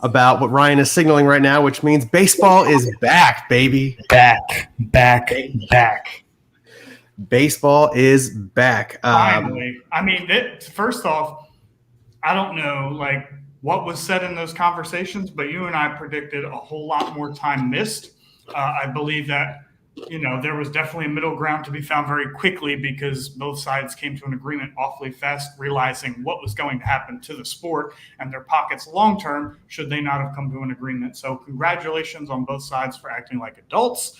about what Ryan is signaling right now, which means baseball is back, baby. Back. Baseball is back. Finally. First off, I don't know what was said in those conversations, but you and I predicted a whole lot more time missed. I believe that there was definitely a middle ground to be found very quickly because both sides came to an agreement awfully fast, realizing what was going to happen to the sport and their pockets long term should they not have come to an agreement. So congratulations on both sides for acting like adults.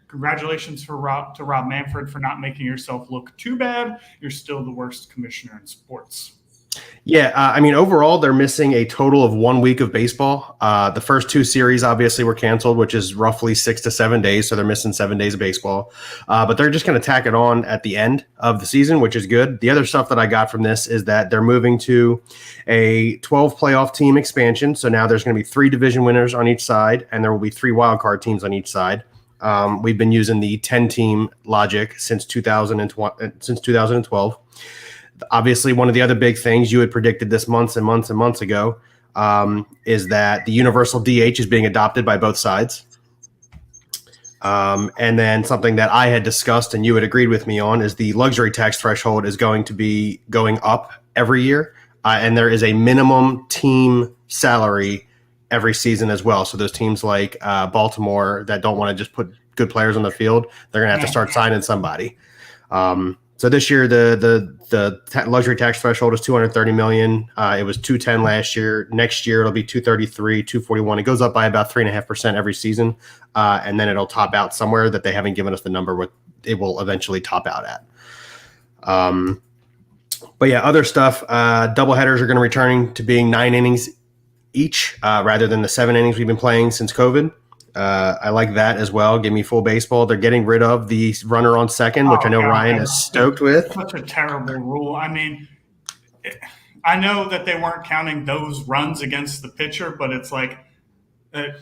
Congratulations to Rob Manfred for not making yourself look too bad. You're still the worst commissioner in sports. Yeah, overall, they're missing a total of 1 week of baseball. The first two series obviously were canceled, which is roughly 6 to 7 days. So they're missing 7 days of baseball. But they're just going to tack it on at the end of the season, which is good. The other stuff that I got from this is that they're moving to a 12 playoff team expansion. So now there's going to be 3 division winners on each side, and there will be 3 wildcard teams on each side. We've been using the 10-team logic since 2012. Obviously, one of the other big things you had predicted this months and months and months ago is that the universal DH is being adopted by both sides. And then something that I had discussed and you had agreed with me on is the luxury tax threshold is going to be going up every year. And there is a minimum team salary every season as well. So those teams like Baltimore that don't want to just put good players on the field, they're going to have to start signing somebody. So this year, the luxury tax threshold is $230 million. It was $210 last year. Next year, it'll be $233, $241. It goes up by about 3.5% every season, and then it'll top out somewhere that they haven't given us the number what it will eventually top out at. But yeah, other stuff. Doubleheaders are going to returning to being 9 innings each, rather than the 7 innings we've been playing since COVID. I like that as well. Give me full baseball. They're getting rid of the runner on second, which I know Ryan is stoked with. Such a terrible rule. I know that they weren't counting those runs against the pitcher, but it's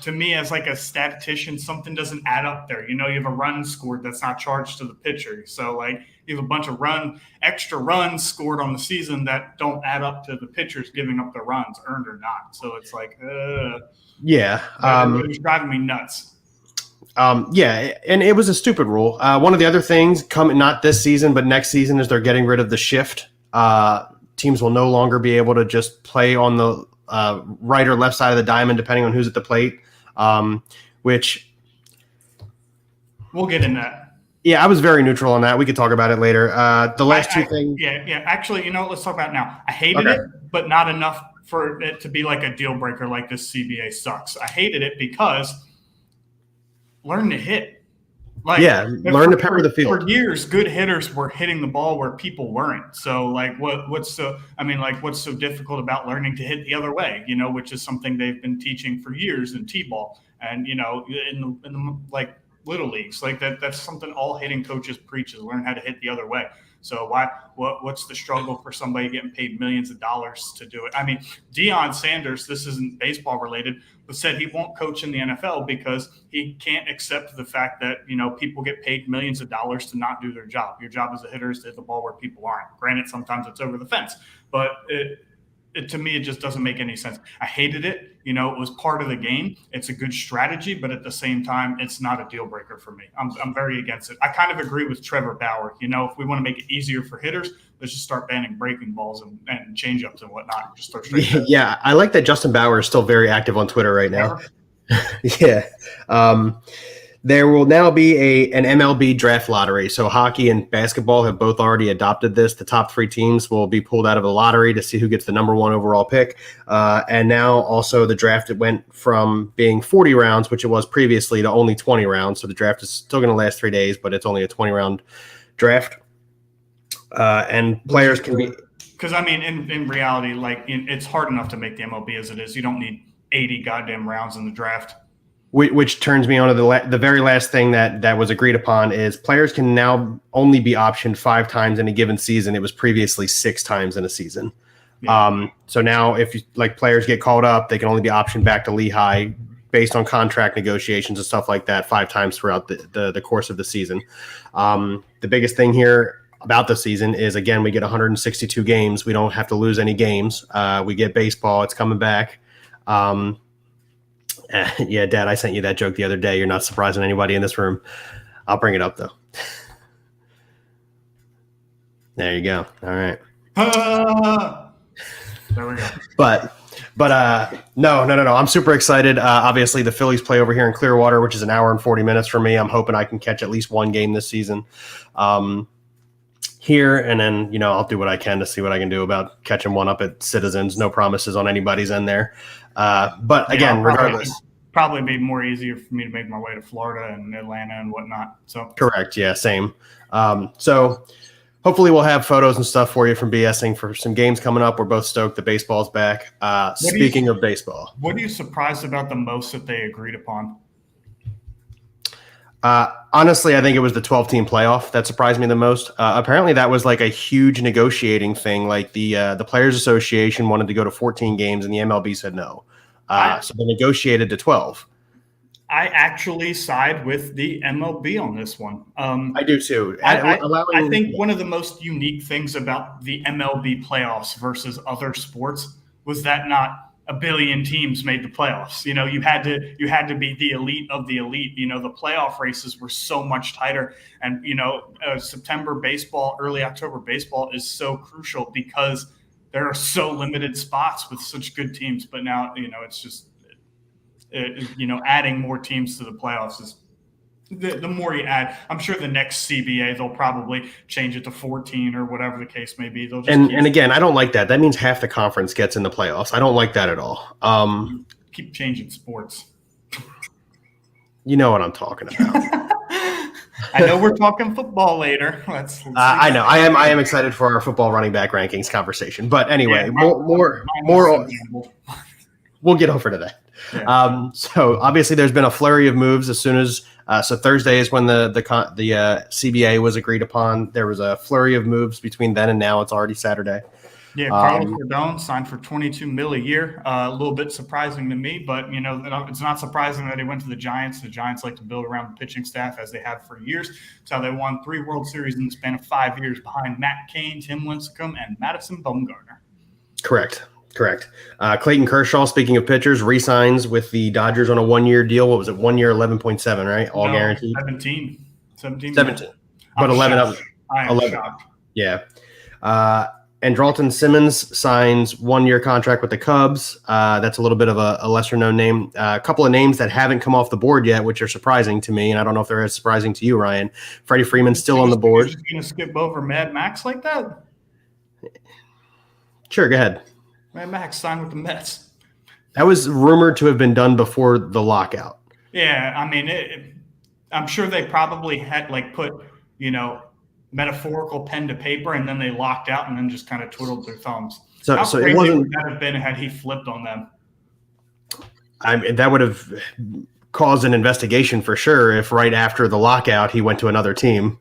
to me as a statistician, something doesn't add up there. You have a run scored that's not charged to the pitcher. So you have a bunch of extra runs scored on the season that don't add up to the pitchers giving up the runs, earned or not. So it's yeah. It was driving me nuts. Yeah, and it was a stupid rule. One of the other things coming, not this season, but next season, is they're getting rid of the shift. Teams will no longer be able to just play on the right or left side of the diamond, depending on who's at the plate, which we'll get in that. Yeah, I was very neutral on that. We could talk about it later. The last two things. Yeah. Actually, let's talk about it now. I hated it, but not enough for it to be a deal breaker like this CBA sucks. I hated it because learn to hit. Learn to pepper the field. For years, good hitters were hitting the ball where people weren't. So what's so difficult about learning to hit the other way, which is something they've been teaching for years in T-ball and, in the little leagues, that's something all hitting coaches preach is learn how to hit the other way. So what's the struggle for somebody getting paid millions of dollars to do it? Deion Sanders, this isn't baseball related, but said he won't coach in the NFL because he can't accept the fact that, people get paid millions of dollars to not do their job. Your job as a hitter is to hit the ball where people aren't. Granted, sometimes it's over the fence, but to me, it just doesn't make any sense. I hated it. It was part of the game. It's a good strategy, but at the same time, it's not a deal breaker for me. I'm very against it. I kind of agree with Trevor Bauer. If we want to make it easier for hitters, let's just start banning breaking balls and changeups and whatnot. Just start straight. Yeah, I like that Justin Bauer is still very active on Twitter right now. Yeah. There will now be an MLB Draft Lottery. So hockey and basketball have both already adopted this. The top 3 teams will be pulled out of a lottery to see who gets the number 1 overall pick. And now also the draft, it went from being 40 rounds, which it was previously, to only 20 rounds. So the draft is still going to last 3 days, but it's only a 20-round draft. And players can be – because, in reality, it's hard enough to make the MLB as it is. You don't need 80 goddamn rounds in the draft. Which turns me on to the very last thing that was agreed upon is players can now only be optioned 5 times in a given season. It was previously 6 times in a season. Yeah. So now if players get called up, they can only be optioned back to Lehigh based on contract negotiations and stuff like that 5 times throughout the course of the season. The biggest thing here about the season is, again, we get 162 games. We don't have to lose any games. We get baseball. It's coming back. Yeah, Dad, I sent you that joke the other day. You're not surprising anybody in this room. I'll bring it up, though. There you go. All right. There we go. But no. I'm super excited. Obviously, the Phillies play over here in Clearwater, which is an hour and 40 minutes for me. I'm hoping I can catch at least one game this season here, and then I'll do what I can to see what I can do about catching one up at Citizens. No promises on anybody's end there. But again, regardless. Probably be more easier for me to make my way to Florida and Atlanta and whatnot. So correct. Yeah, same. So hopefully we'll have photos and stuff for you from BSing for some games coming up. We're both stoked that baseball's back. Speaking of baseball. What are you surprised about the most that they agreed upon? Honestly, I think it was the 12-team playoff that surprised me the most. Apparently that was like a huge negotiating thing. Like the Players Association wanted to go to 14 games and the MLB said no. So they negotiated to 12. I actually side with the MLB on this one. I do too. I think one of the most unique things about the MLB playoffs versus other sports was that not a billion teams made the playoffs. You had to be the elite of the elite. The playoff races were so much tighter, and September baseball, early October baseball is so crucial because there are so limited spots with such good teams. But now, it's just, adding more teams to the playoffs is the more you add. I'm sure the next CBA, they'll probably change it to 14 or whatever the case may be. They'll just and again, I don't like that. That means half the conference gets in the playoffs. I don't like that at all. Keep changing sports. You know what I'm talking about. I know we're talking football later. Let's I know. I am excited for our football running back rankings conversation. But anyway, more. We'll get over to that. Yeah. So obviously, there's been a flurry of moves as soon as so Thursday is when the CBA was agreed upon. There was a flurry of moves between then and now. It's already Saturday. Yeah, Carlos Rodon signed for $22 million a year. A little bit surprising to me, but it's not surprising that he went to the Giants. The Giants like to build around the pitching staff as they have for years. It's how they won 3 World Series in the span of 5 years behind Matt Cain, Tim Lincecum, and Madison Bumgarner. Correct. Clayton Kershaw, speaking of pitchers, re-signs with the Dodgers on a 1-year deal. What was it? 1 year, 11.7, right? All guaranteed. 17. But 11 of them. I am shocked. Yeah. Andrelton Simmons signs 1-year contract with the Cubs. That's a little bit of a lesser-known name. A couple of names that haven't come off the board yet, which are surprising to me, and I don't know if they're as surprising to you, Ryan. Freddie Freeman still on the board. You're just going to skip over Mad Max like that? Sure, go ahead. Mad Max signed with the Mets. That was rumored to have been done before the lockout. Yeah, I mean, I'm sure they probably had put, metaphorical pen to paper, and then they locked out and then just kind of twiddled their thumbs. So it wasn't. Would that have been had he flipped on them? I mean, that would have caused an investigation for sure if right after the lockout he went to another team.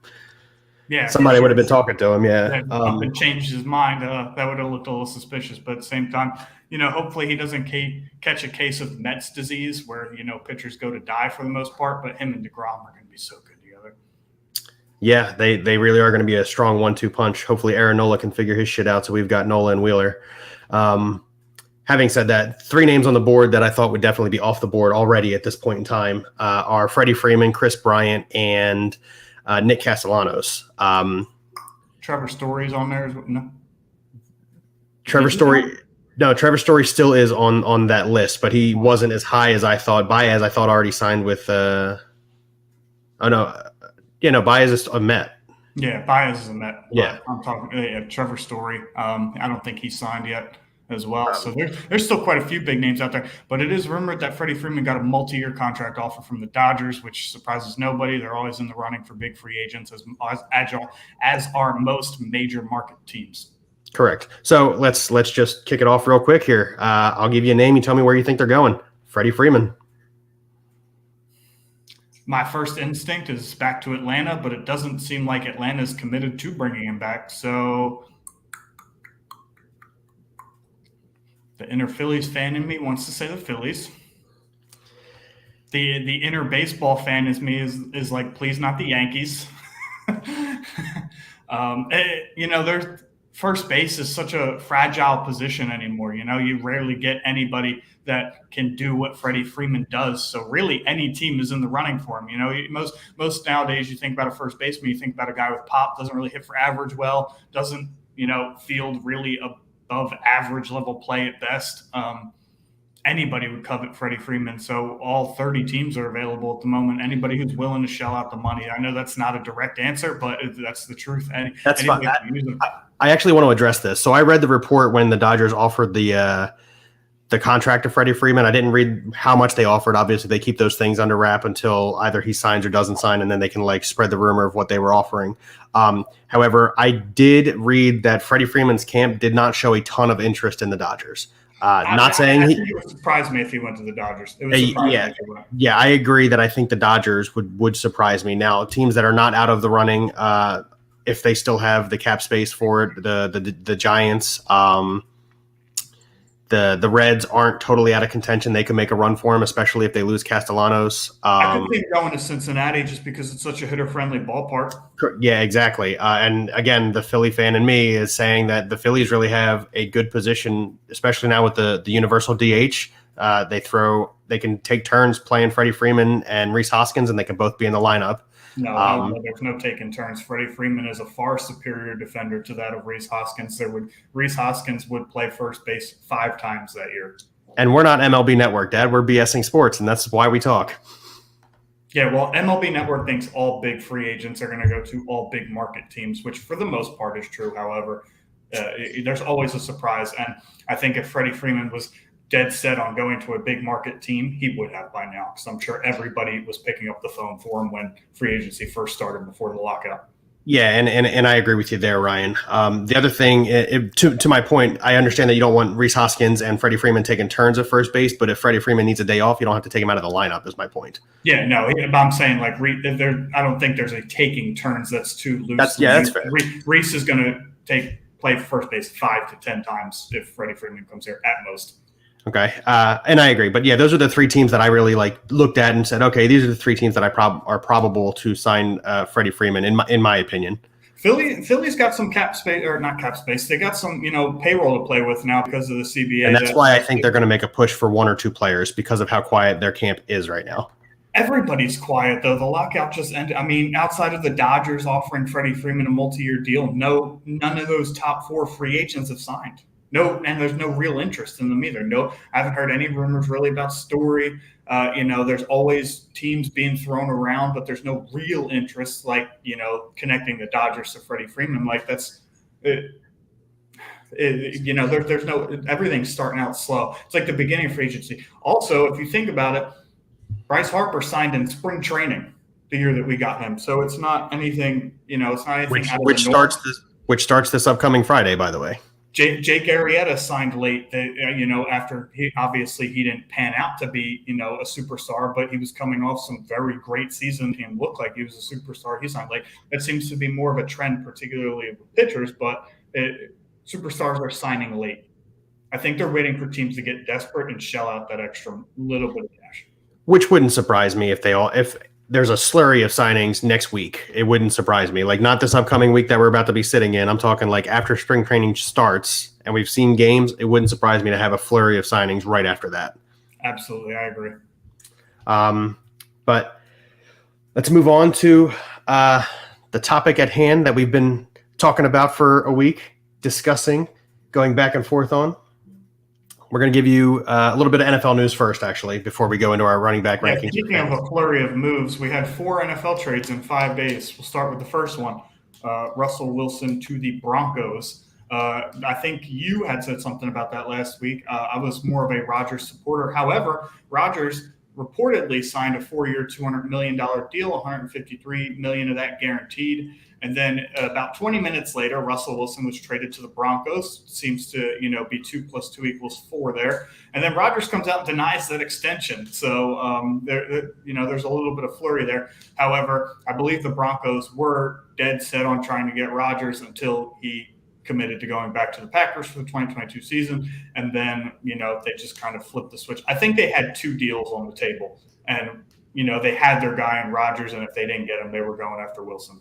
Yeah, somebody would have been talking to him. Yeah, and changed his mind. That would have looked a little suspicious. But at the same time, hopefully he doesn't catch a case of Mets disease where pitchers go to die for the most part. But him and DeGrom are going to be so good together. Yeah, they really are going to be a strong 1-2 punch. Hopefully Aaron Nola can figure his shit out. So we've got Nolan Wheeler. Having said that, 3 names on the board that I thought would definitely be off the board already at this point in time are Freddie Freeman, Chris Bryant, and Nick Castellanos. Trevor Story's on there. No. Trevor Story still is on that list, but he wasn't as high as I thought. Baez, I thought, already signed with Baez is a Met. Yeah, Baez is a Met. Yeah. I'm talking Trevor Story. I don't think he's signed yet as well. So there's still quite a few big names out there. But it is rumored that Freddie Freeman got a multi-year contract offer from the Dodgers, which surprises nobody. They're always in the running for big free agents as agile as are most major market teams. Correct. So let's just kick it off real quick here. I'll give you a name. You tell me where you think they're going. Freddie Freeman. My first instinct is back to Atlanta, but it doesn't seem like Atlanta is committed to bringing him back. So the inner Phillies fan in me wants to say the Phillies. The inner baseball fan is me is like, please not the Yankees. first base is such a fragile position anymore. You rarely get anybody that can do what Freddie Freeman does. So really any team is in the running for him. Most nowadays you think about a first baseman, you think about a guy with pop, doesn't really hit for average well, doesn't, field really above average level play at best. Anybody would covet Freddie Freeman. So all 30 teams are available at the moment. Anybody who's willing to shell out the money. I know that's not a direct answer, but that's the truth. That's fine. I actually want to address this. So I read the report when the Dodgers offered the contract to Freddie Freeman. I didn't read how much they offered. Obviously, they keep those things under wrap until either he signs or doesn't sign, and then they can spread the rumor of what they were offering. However, I did read that Freddie Freeman's camp did not show a ton of interest in the Dodgers. Not saying it would surprise me if he went to the Dodgers. It would surprise me. Yeah, I agree that I think the Dodgers would surprise me. Now, teams that are not out of the running, if they still have the cap space for it, the Giants, the Reds aren't totally out of contention. They can make a run for him, especially if they lose Castellanos. I could think going to Cincinnati just because it's such a hitter-friendly ballpark. Yeah, exactly. And again, the Philly fan in me is saying that the Phillies really have a good position, especially now with the universal DH. They can take turns playing Freddie Freeman and Rhys Hoskins, and they can both be in the lineup. No, there's no taking turns. Freddie Freeman is a far superior defender to that of Rhys Hoskins. Rhys Hoskins would play first base 5 times that year. And we're not MLB Network, Dad. We're BSing sports, and that's why we talk. Yeah, well, MLB Network thinks all big free agents are going to go to all big market teams, which for the most part is true. However, there's always a surprise. And I think if Freddie Freeman was dead set on going to a big market team, he would have by now, because I'm sure everybody was picking up the phone for him when free agency first started before the lockout. Yeah, and I agree with you there, Ryan. The other thing, to my point, I understand that you don't want Rhys Hoskins and Freddie Freeman taking turns at first base, but if Freddie Freeman needs a day off, you don't have to take him out of the lineup, is my point. Yeah, no, I'm saying I don't think there's a taking turns that's too loose. That's fair. Rhys is going to play first base 5 to 10 times if Freddie Freeman comes here at most. Okay, and I agree. But yeah, those are the 3 teams that I really looked at and said, okay, these are the 3 teams that are probable to sign Freddie Freeman, in my opinion. Philly's got some cap space, or not cap space. They got some, payroll to play with now because of the CBA. And that's why I think they're going to make a push for 1 or 2 players because of how quiet their camp is right now. Everybody's quiet, though. The lockout just ended. I mean, outside of the Dodgers offering Freddie Freeman a multi-year deal, none of those top 4 free agents have signed. No, and there's no real interest in them either. No, I haven't heard any rumors really about Story. There's always teams being thrown around, but there's no real interest, connecting the Dodgers to Freddie Freeman. There's no, everything's starting out slow. It's like the beginning of free agency. Also, if you think about it, Bryce Harper signed in spring training the year that we got him. So it's not anything, it's not anything which starts this upcoming Friday, by the way. Jake Arrieta signed late, after he didn't pan out to be, a superstar, but he was coming off some very great season and looked like he was a superstar. He signed late. That seems to be more of a trend, particularly with pitchers, but superstars are signing late. I think they're waiting for teams to get desperate and shell out that extra little bit of cash. Which wouldn't surprise me if there's a slurry of signings next week. It wouldn't surprise me. Not this upcoming week that we're about to be sitting in. I'm talking after spring training starts and we've seen games, it wouldn't surprise me to have a flurry of signings right after that. Absolutely. I agree. But let's move on to the topic at hand that we've been talking about for a week, discussing, going back and forth on. We're going to give you a little bit of NFL news first, actually, before we go into our running back rankings. Speaking of a flurry of moves, we had 4 NFL trades in 5 days. We'll start with the first one, Russell Wilson to the Broncos. I think you had said something about that last week. I was more of a Rodgers supporter. However, Rodgers reportedly signed a 4-year, $200 million deal, $153 million of that guaranteed. And then about 20 minutes later, Russell Wilson was traded to the Broncos. Seems to, be 2 + 2 = 4 there. And then Rodgers comes out and denies that extension. So, there's a little bit of flurry there. However, I believe the Broncos were dead set on trying to get Rodgers until he committed to going back to the Packers for the 2022 season. And then, they just kind of flipped the switch. I think they had 2 deals on the table. And, they had their guy in Rodgers, and if they didn't get him, they were going after Wilson.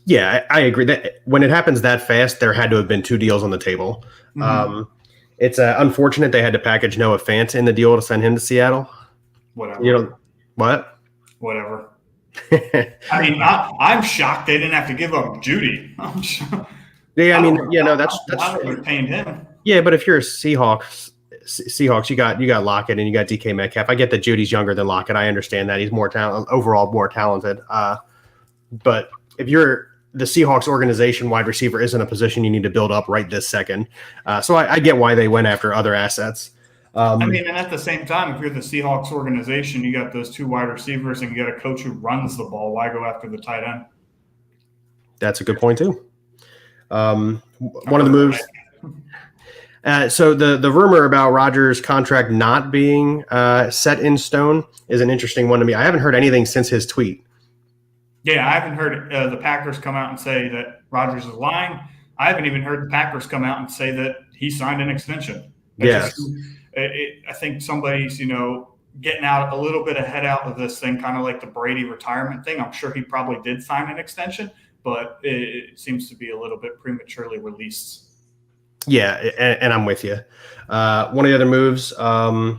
Yeah, I agree that when it happens that fast, there had to have been 2 deals on the table. It's unfortunate they had to package Noah Fant in the deal to send him to Seattle. Whatever. You know what? Whatever. I mean, I'm shocked they didn't have to give up Judy. I'm shocked. Yeah, I mean, that's why they retained him. Yeah, but if you're a Seahawks, you got Lockett and you got DK Metcalf. I get that Judy's younger than Lockett. I understand that he's overall more talented. But if you're the Seahawks organization, wide receiver isn't a position you need to build up right this second. So I get why they went after other assets. I mean, and at the same time, if you're the Seahawks organization, you got those 2 wide receivers and you got a coach who runs the ball. Why go after the tight end? That's a good point too. One of the moves. So the rumor about Rodgers' contract not being set in stone is an interesting one to me. I haven't heard anything since his tweet. Yeah, I haven't heard the Packers come out and say that Rodgers is lying. I haven't even heard the Packers come out and say that he signed an extension. Yes. I think somebody's, getting out a little bit ahead out of this thing, kind of like the Brady retirement thing. I'm sure he probably did sign an extension, but it seems to be a little bit prematurely released. Yeah, and I'm with you. One of the other moves.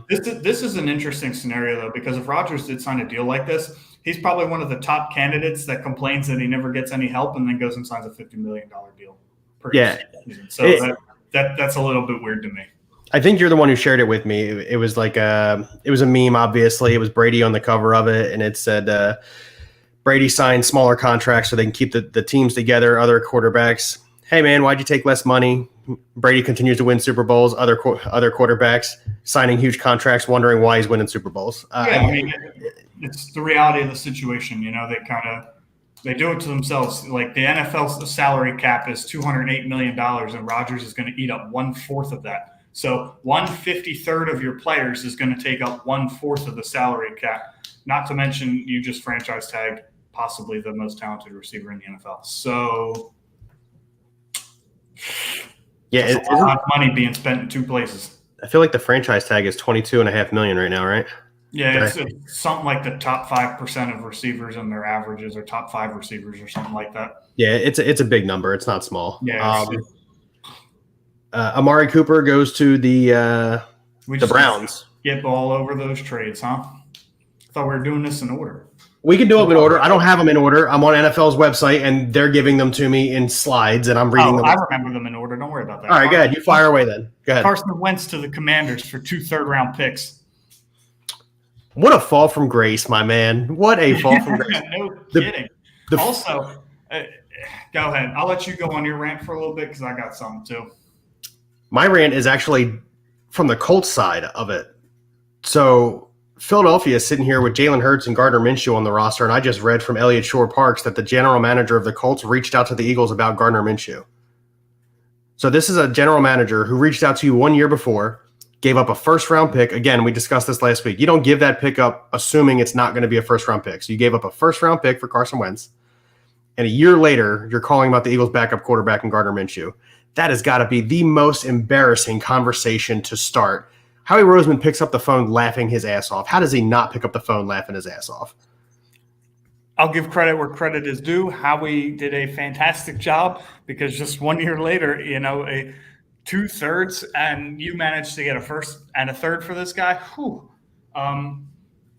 This is an interesting scenario, though, because if Rodgers did sign a deal like this, he's probably one of the top candidates that complains that he never gets any help and then goes and signs a $50 million deal. Season. So that's a little bit weird to me. I think you're the one who shared it with me. It was like it was a meme, obviously. It was Brady on the cover of it, and it said Brady signed smaller contracts so they can keep the teams together, other quarterbacks. Hey, man, why'd you take less money? Brady continues to win Super Bowls. Other quarterbacks signing huge contracts, wondering why he's winning Super Bowls. I mean, it's the reality of the situation. They do it to themselves. Like the NFL's salary cap is $208 million, and Rodgers is going to eat up 1/4 of that. So 1/53 of your players is going to take up 1/4 of the salary cap. Not to mention you just franchise tagged possibly the most talented receiver in the NFL. So yeah, it's a lot of money being spent in 2 places. I feel like the franchise tag is $22.5 million right now, right? Yeah, it's something like the top 5% of receivers and their averages, or top 5 receivers, or something like that. Yeah, it's a big number. It's not small. Yeah. Amari Cooper goes to the Browns. Get all over those trades, huh? I thought we were doing this in order. We can do them in order. I don't have them in order. I'm on NFL's website, and they're giving them to me in slides, and I'm reading them. I remember them in order. Don't worry about that. All right, go ahead. You fire away then. Go ahead. Carson Wentz to the Commanders for 2 third-round picks. What a fall from grace, my man. What a fall from grace. No kidding. Also, go ahead. I'll let you go on your rant for a little bit because I got something too. My rant is actually from the Colts side of it. So Philadelphia is sitting here with Jalen Hurts and Gardner Minshew on the roster, and I just read from Elliott Shore Parks that the general manager of the Colts reached out to the Eagles about Gardner Minshew. So this is a general manager who reached out to you 1 year before, gave up a first-round pick. Again, we discussed this last week. You don't give that pick up assuming it's not going to be a first-round pick. So you gave up a first-round pick for Carson Wentz, and a year later, you're calling about the Eagles' backup quarterback and Gardner Minshew. That has got to be the most embarrassing conversation to start. Howie Roseman picks up the phone laughing his ass off. How does he not pick up the phone laughing his ass off? I'll give credit where credit is due. Howie did a fantastic job because just 1 year later, a 2/3, and you managed to get a first and a third for this guy. Whew.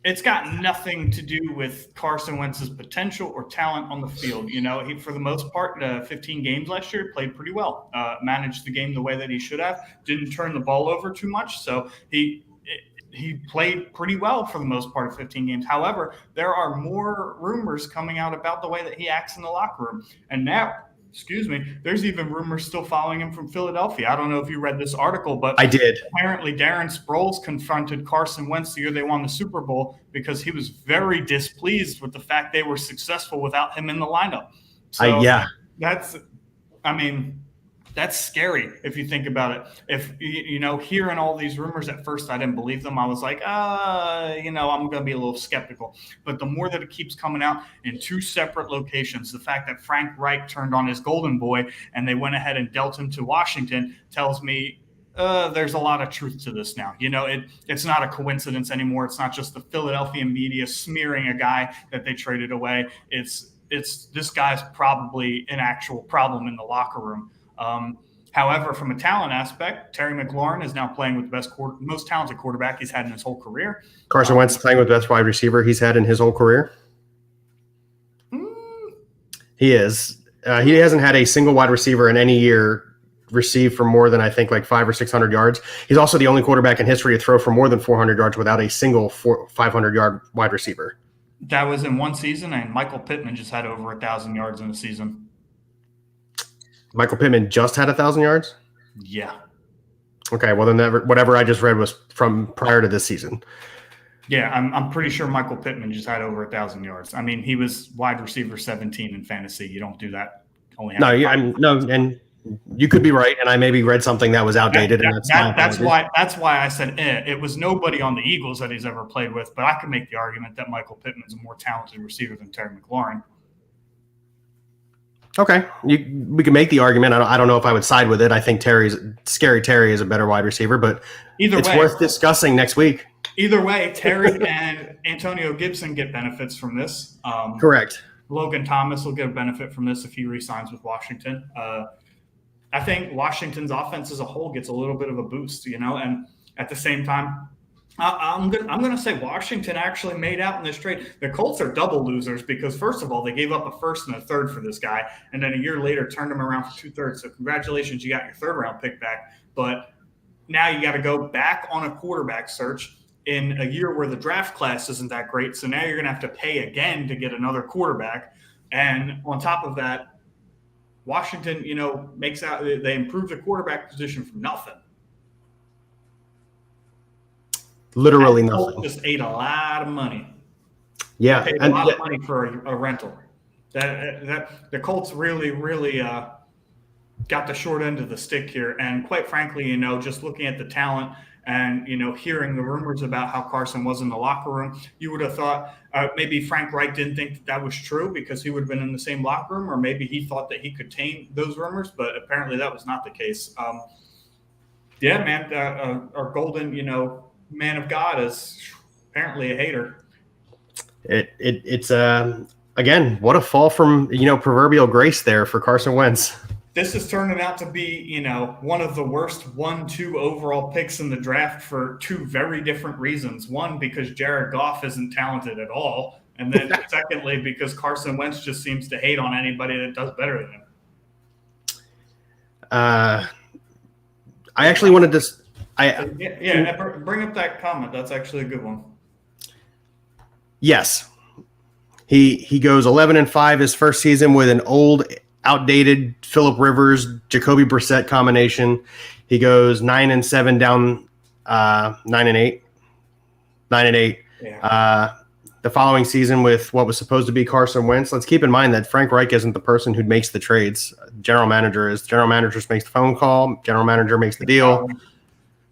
It's got nothing to do with Carson Wentz's potential or talent on the field. He, for the most part, 15 games last year, played pretty well, managed the game the way that he should have, didn't turn the ball over too much. So he played pretty well for the most part of 15 games. However, there are more rumors coming out about the way that he acts in the locker room. And now, there's even rumors still following him from Philadelphia. I don't know if you read this article, but I did. Apparently Darren Sproles confronted Carson Wentz the year they won the Super Bowl because he was very displeased with the fact they were successful without him in the lineup. So that's scary if you think about it. If, hearing all these rumors at first, I didn't believe them. I was like, I'm going to be a little skeptical. But the more that it keeps coming out in 2 separate locations, the fact that Frank Reich turned on his golden boy and they went ahead and dealt him to Washington tells me there's a lot of truth to this now. It's not a coincidence anymore. It's not just the Philadelphia media smearing a guy that they traded away. It's this guy's probably an actual problem in the locker room. However, from a talent aspect, Terry McLaurin is now playing with the most talented quarterback he's had in his whole career. Carson Wentz playing with the best wide receiver he's had in his whole career. He is. He hasn't had a single wide receiver in any year receive for more than, I think, like 500 or 600 yards. He's also the only quarterback in history to throw for more than 400 yards without a single 500-yard wide receiver. That was in one season, and Michael Pittman just had over 1,000 yards in a season. Michael Pittman just had 1,000 yards? Yeah. Okay, well, then whatever I just read was from prior to this season. Yeah, I'm pretty sure Michael Pittman just had over 1,000 yards. I mean, he was wide receiver 17 in fantasy. You don't do that. And you could be right, and I maybe read something that was outdated. That's why I said it was nobody on the Eagles that he's ever played with, but I could make the argument that Michael Pittman's a more talented receiver than Terry McLaurin. Okay, we can make the argument. I don't know if I would side with it. I think Scary Terry is a better wide receiver, but it's worth discussing next week. Either way, Terry and Antonio Gibson get benefits from this. Correct. Logan Thomas will get a benefit from this if he re-signs with Washington. I think Washington's offense as a whole gets a little bit of a boost, and at the same time, I'm going to say Washington actually made out in this trade. The Colts are double losers because, first of all, they gave up a first and a third for this guy, and then a year later turned him around for 2/3. So congratulations, you got your third-round pick back. But now you got to go back on a quarterback search in a year where the draft class isn't that great. So now you're going to have to pay again to get another quarterback. And on top of that, Washington, makes out they improved the quarterback position from nothing. Literally nothing. Just ate a lot of money. Yeah, paid a lot of money for a rental. That the Colts really got the short end of the stick here. And quite frankly, just looking at the talent and hearing the rumors about how Carson was in the locker room, you would have thought maybe Frank Reich didn't think that was true because he would have been in the same locker room, or maybe he thought that he could tame those rumors, but apparently that was not the case. Yeah, man, our golden man of God is apparently a hater. It's again, what a fall from proverbial grace there for Carson Wentz. This is turning out to be one of the worst 1-2 overall picks in the draft for two very different reasons. One, because Jared Goff isn't talented at all, and then secondly, because Carson Wentz just seems to hate on anybody that does better than him. I actually wanted to. Bring up that comment. That's actually a good one. Yes, he goes 11-5 his first season with an old, outdated Phillip Rivers, Jacoby Brissett combination. He goes 9-7 down 9-8. Yeah. The following season with what was supposed to be Carson Wentz. Let's keep in mind that Frank Reich isn't the person who makes the trades. General manager is. General manager makes the phone call. General manager makes the deal.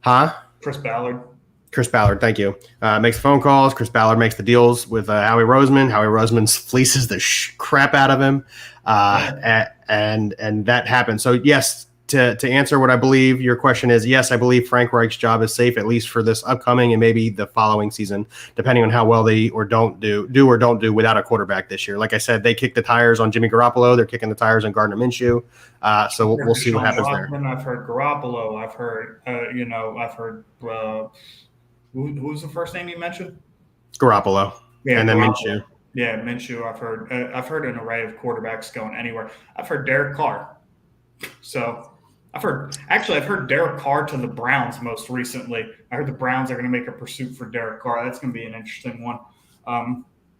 Huh? Chris Ballard, thank you. Makes the phone calls. Chris Ballard makes the deals with Howie Roseman. Howie Roseman fleeces the crap out of him, and that happened. So yes, to answer what I believe your question is, yes, I believe Frank Reich's job is safe, at least for this upcoming and maybe the following season, depending on how well they don't do without a quarterback this year. Like I said, they kicked the tires on Jimmy Garoppolo. They're kicking the tires on Gardner Minshew. So we'll see what happens there. I've heard Garoppolo. I've heard who was the first name you mentioned? Garoppolo. Yeah, and then Garoppolo. Minshew. Yeah, Minshew. I've heard an array of quarterbacks going anywhere. I've heard Derek Carr. So I've heard Derek Carr to the Browns most recently. I heard the Browns are going to make a pursuit for Derek Carr. That's going to be an interesting one.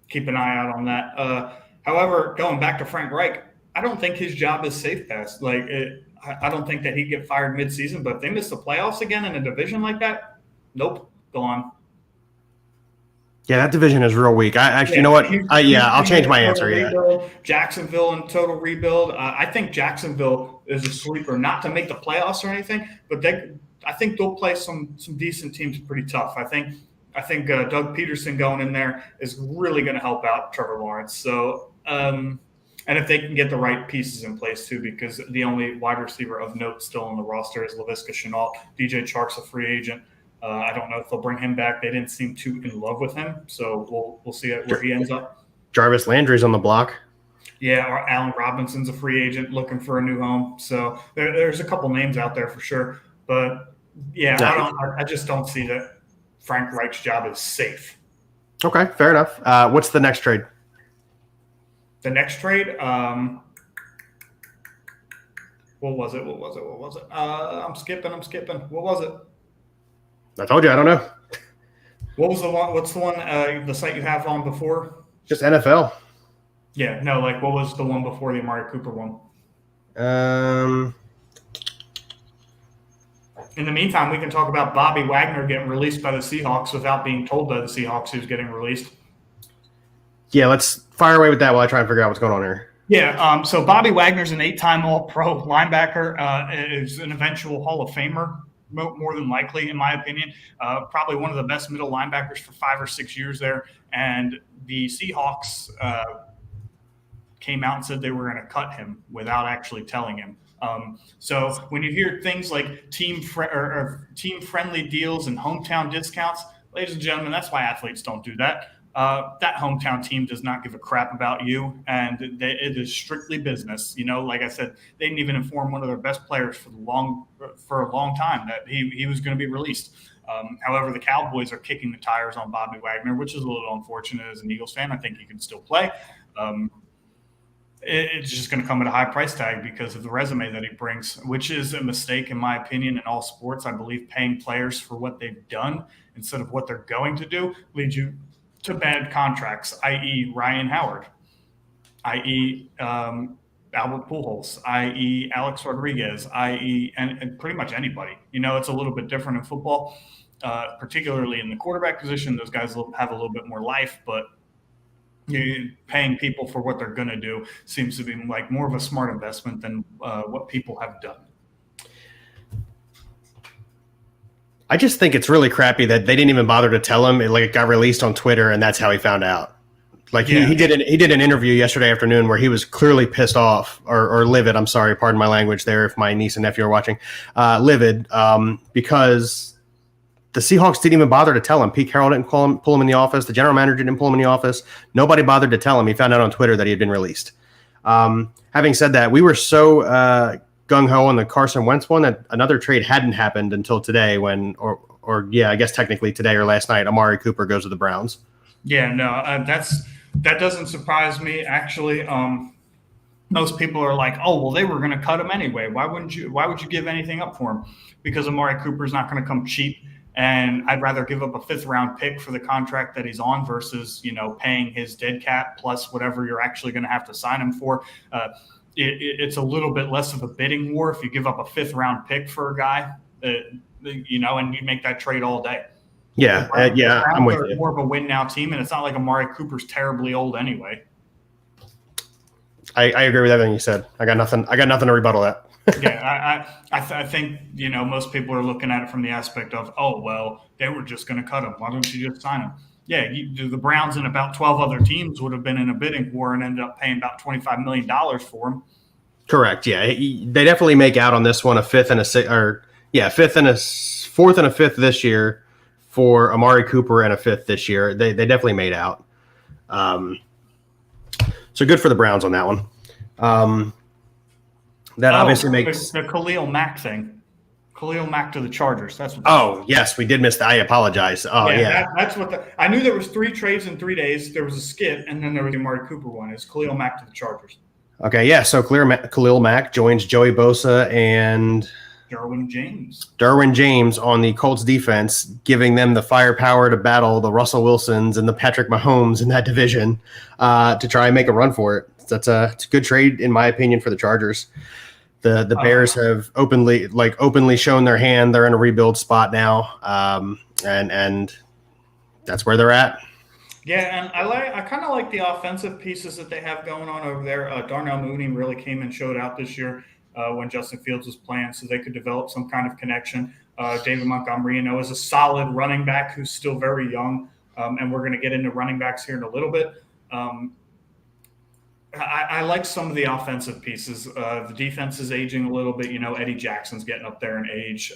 Keep an eye out on that. However, going back to Frank Reich, I don't think his job is safe past. I don't think that he'd get fired midseason, but if they miss the playoffs again in a division like that, nope, go on. Yeah, that division is real weak. You know what? I'll change my answer. Yeah. Jacksonville in total rebuild. I think Jacksonville is a sleeper, not to make the playoffs or anything, but I think they'll play some decent teams pretty tough. I think Doug Peterson going in there is really going to help out Trevor Lawrence. So, and if they can get the right pieces in place too, because the only wide receiver of note still on the roster is Laviska Shenault. DJ Chark's a free agent. I don't know if they'll bring him back. They didn't seem too in love with him, so we'll see where he ends up. Jarvis Landry's on the block. Yeah, Allen Robinson's a free agent looking for a new home. So there's a couple names out there for sure. But yeah, I just don't see that Frank Reich's job is safe. Okay, fair enough. What's the next trade? The next trade, what was it? I'm skipping. What was it? I told you, I don't know. What was the one? What's the one? The site you have on before? Just NFL. Yeah, no. Like, what was the one before the Amari Cooper one? In the meantime, we can talk about Bobby Wagner getting released by the Seahawks without being told by the Seahawks who's getting released. Yeah, let's fire away with that while I try and figure out what's going on here. Yeah, so Bobby Wagner's an 8-time All-Pro linebacker, is an eventual Hall of Famer, more than likely, in my opinion. Probably one of the best middle linebackers for 5 or 6 years there. And the Seahawks came out and said they were going to cut him without actually telling him. So when you hear things like team-friendly deals and hometown discounts, ladies and gentlemen, that's why athletes don't do that. That hometown team does not give a crap about you, and it is strictly business. Like I said, they didn't even inform one of their best players for a long time that he was going to be released. However, the Cowboys are kicking the tires on Bobby Wagner, which is a little unfortunate as an Eagles fan. I think he can still play. It's just going to come at a high price tag because of the resume that he brings, which is a mistake, in my opinion, in all sports. I believe paying players for what they've done instead of what they're going to do leads you to bad contracts, i.e. Ryan Howard, i.e. Albert Pujols, i.e. Alex Rodriguez, i.e. and pretty much anybody. It's a little bit different in football, particularly in the quarterback position. Those guys have a little bit more life, but paying people for what they're going to do seems to be like more of a smart investment than what people have done. I just think it's really crappy that they didn't even bother to tell him. It got released on Twitter, and that's how he found out. He did an interview yesterday afternoon where he was clearly pissed off or livid. I'm sorry, pardon my language there if my niece and nephew are watching. Livid because the Seahawks didn't even bother to tell him. Pete Carroll didn't pull him in the office. The general manager didn't pull him in the office. Nobody bothered to tell him. He found out on Twitter that he had been released. Having said that, we were so gung-ho on the Carson Wentz one that another trade hadn't happened until today I guess technically today or last night, Amari Cooper goes to the Browns. Yeah, no, that doesn't surprise me, actually. Most people are like, oh, well, they were going to cut him anyway. Why would you give anything up for him? Because Amari Cooper's not going to come cheap. And I'd rather give up a 5th-round pick for the contract that he's on versus, paying his dead cap plus whatever you're actually going to have to sign him for. It's a little bit less of a bidding war if you give up a 5th-round pick for a guy, and you make that trade all day. Yeah, I'm with you. More of a win-now team, and it's not like Amari Cooper's terribly old anyway. I agree with everything you said. I got nothing to rebuttal that. Yeah, I think most people are looking at it from the aspect of, oh well, they were just going to cut him. Why don't you just sign him? Yeah, the Browns and about 12 other teams would have been in a bidding war and ended up paying about $25 million for him. Correct. Yeah, they definitely make out on this one. A 5th and a 6th, or 5th and a 4th and a 5th this year for Amari Cooper and a 5th this year. They definitely made out. So good for the Browns on that one. That obviously makes the Khalil Mack thing. Khalil Mack to the Chargers. That's what. Yes, we did miss that. I apologize. That's what I knew. There was 3 trades in 3 days. There was a skit, and then there was the Amari Cooper one. It's Khalil Mack to the Chargers. Okay, yeah. So Khalil Mack joins Joey Bosa and Derwin James on the Colts defense, giving them the firepower to battle the Russell Wilsons and the Patrick Mahomes in that division to try and make a run for it. It's a good trade, in my opinion, for the Chargers. The Bears have openly shown their hand. They're in a rebuild spot now, and that's where they're at. Yeah, and I kind of like the offensive pieces that they have going on over there. Darnell Mooney really came and showed out this year when Justin Fields was playing, so they could develop some kind of connection. David Montgomery, is a solid running back who's still very young, and we're going to get into running backs here in a little bit. I like some of the offensive pieces. The defense is aging a little bit. Eddie Jackson's getting up there in age.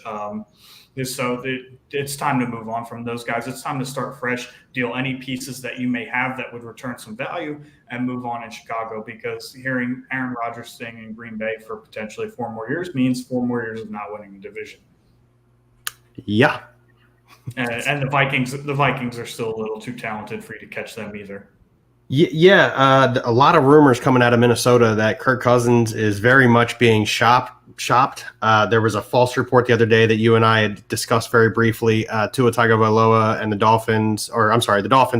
So it's time to move on from those guys. It's time to start fresh, deal any pieces that you may have that would return some value, and move on in Chicago, because hearing Aaron Rodgers staying in Green Bay for potentially 4 more years means 4 more years of not winning the division. Yeah. And the Vikings are still a little too talented for you to catch them either. Yeah, a lot of rumors coming out of Minnesota that Kirk Cousins is very much being shopped. There was a false report the other day that you and I had discussed very briefly. Tua Tagovailoa and the Dolphins